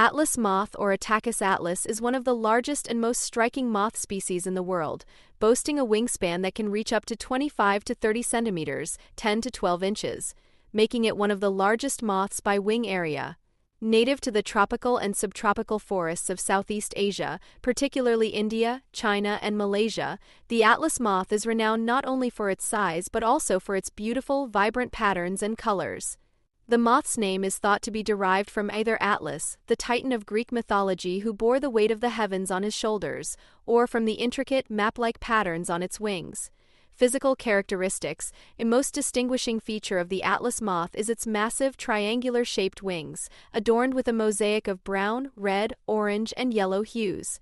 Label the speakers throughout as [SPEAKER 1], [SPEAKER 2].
[SPEAKER 1] Atlas moth or Attacus atlas is one of the largest and most striking moth species in the world, boasting a wingspan that can reach up to 25 to 30 centimeters, 10 to 12 inches, making it one of the largest moths by wing area. Native to the tropical and subtropical forests of Southeast Asia, particularly India, China, and Malaysia, the atlas moth is renowned not only for its size but also for its beautiful, vibrant patterns and colors. The moth's name is thought to be derived from either Atlas, the titan of Greek mythology who bore the weight of the heavens on his shoulders, or from the intricate, map-like patterns on its wings. Physical characteristics: a most distinguishing feature of the atlas moth is its massive, triangular-shaped wings, adorned with a mosaic of brown, red, orange, and yellow hues.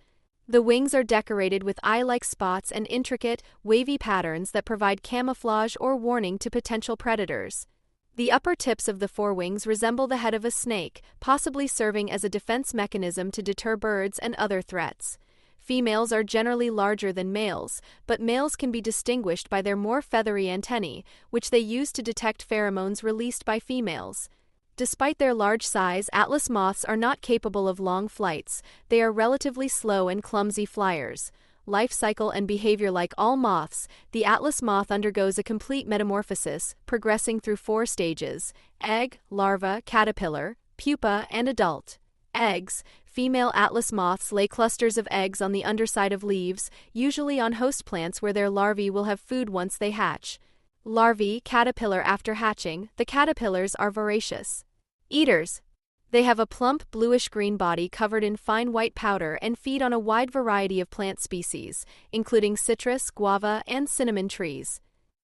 [SPEAKER 1] The wings are decorated with eye-like spots and intricate, wavy patterns that provide camouflage or warning to potential predators. The upper tips of the forewings resemble the head of a snake, possibly serving as a defense mechanism to deter birds and other threats. Females are generally larger than males, but males can be distinguished by their more feathery antennae, which they use to detect pheromones released by females. Despite their large size, atlas moths are not capable of long flights. They are relatively slow and clumsy flyers. Life cycle and behavior: like all moths, the atlas moth undergoes a complete metamorphosis, progressing through 4 stages: egg, larva, caterpillar, pupa, and adult. Eggs: female atlas moths lay clusters of eggs on the underside of leaves, usually on host plants where their larvae will have food once they hatch. Larvae, caterpillar. After hatching, the caterpillars are voracious eaters. They have a plump bluish-green body covered in fine white powder and feed on a wide variety of plant species, including citrus, guava, and cinnamon trees.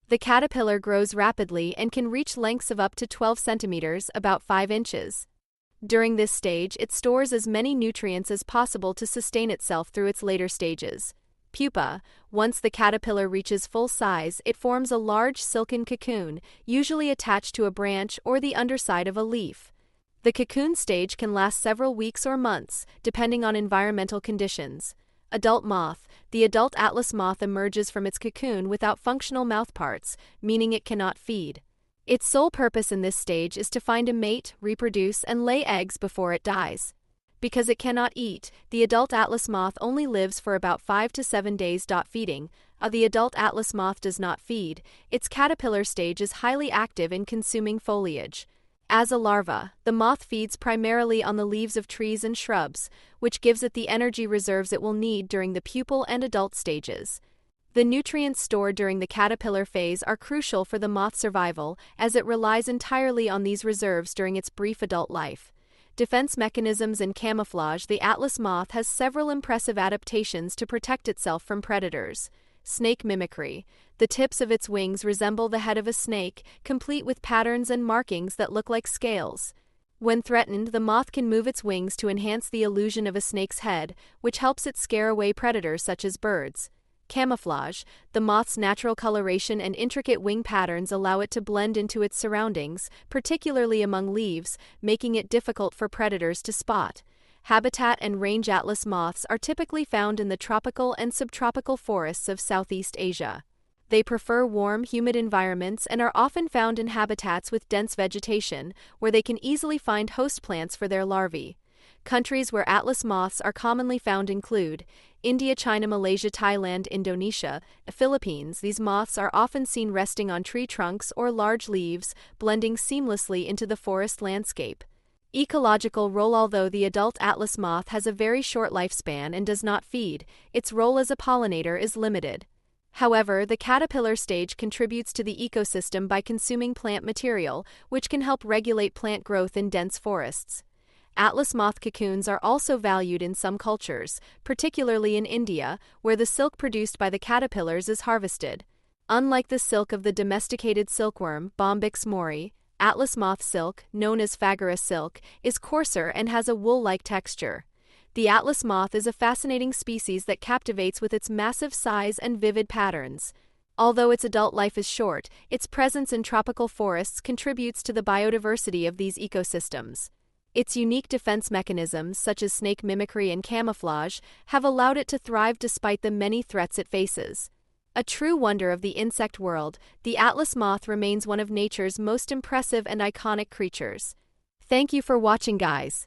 [SPEAKER 1] The caterpillar grows rapidly and can reach lengths of up to 12 centimeters, about 5 inches. During this stage, it stores as many nutrients as possible to sustain itself through its later stages. Pupa: once the caterpillar reaches full size, it forms a large silken cocoon, usually attached to a branch or the underside of a leaf. The cocoon stage can last several weeks or months, depending on environmental conditions. Adult moth: the adult atlas moth emerges from its cocoon without functional mouthparts, meaning it cannot feed. Its sole purpose in this stage is to find a mate, reproduce, and lay eggs before it dies. Because it cannot eat, the adult atlas moth only lives for about 5 to 7 days. Feeding: the adult atlas moth does not feed. Its caterpillar stage is highly active in consuming foliage. As a larva, the moth feeds primarily on the leaves of trees and shrubs, which gives it the energy reserves it will need during the pupal and adult stages. The nutrients stored during the caterpillar phase are crucial for the moth's survival, as it relies entirely on these reserves during its brief adult life. Defense mechanisms and camouflage: the atlas moth has several impressive adaptations to protect itself from predators. Snake mimicry: the tips of its wings resemble the head of a snake, complete with patterns and markings that look like scales. When threatened, the moth can move its wings to enhance the illusion of a snake's head, which helps it scare away predators such as birds. Camouflage: the moth's natural coloration and intricate wing patterns allow it to blend into its surroundings, particularly among leaves, making it difficult for predators to spot. Habitat and range: atlas moths are typically found in the tropical and subtropical forests of Southeast Asia. They prefer warm, humid environments and are often found in habitats with dense vegetation, where they can easily find host plants for their larvae. Countries where atlas moths are commonly found include India, China, Malaysia, Thailand, Indonesia, Philippines. These moths are often seen resting on tree trunks or large leaves, blending seamlessly into the forest landscape. Ecological role: although the adult atlas moth has a very short lifespan and does not feed, its role as a pollinator is limited. However, the caterpillar stage contributes to the ecosystem by consuming plant material, which can help regulate plant growth in dense forests. Atlas moth cocoons are also valued in some cultures, particularly in India, where the silk produced by the caterpillars is harvested. Unlike the silk of the domesticated silkworm, Bombyx mori, atlas moth silk, known as Phagora silk, is coarser and has a wool-like texture. The atlas moth is a fascinating species that captivates with its massive size and vivid patterns. Although its adult life is short, its presence in tropical forests contributes to the biodiversity of these ecosystems. Its unique defense mechanisms, such as snake mimicry and camouflage, have allowed it to thrive despite the many threats it faces. A true wonder of the insect world, the atlas moth remains one of nature's most impressive and iconic creatures. Thank you for watching, guys.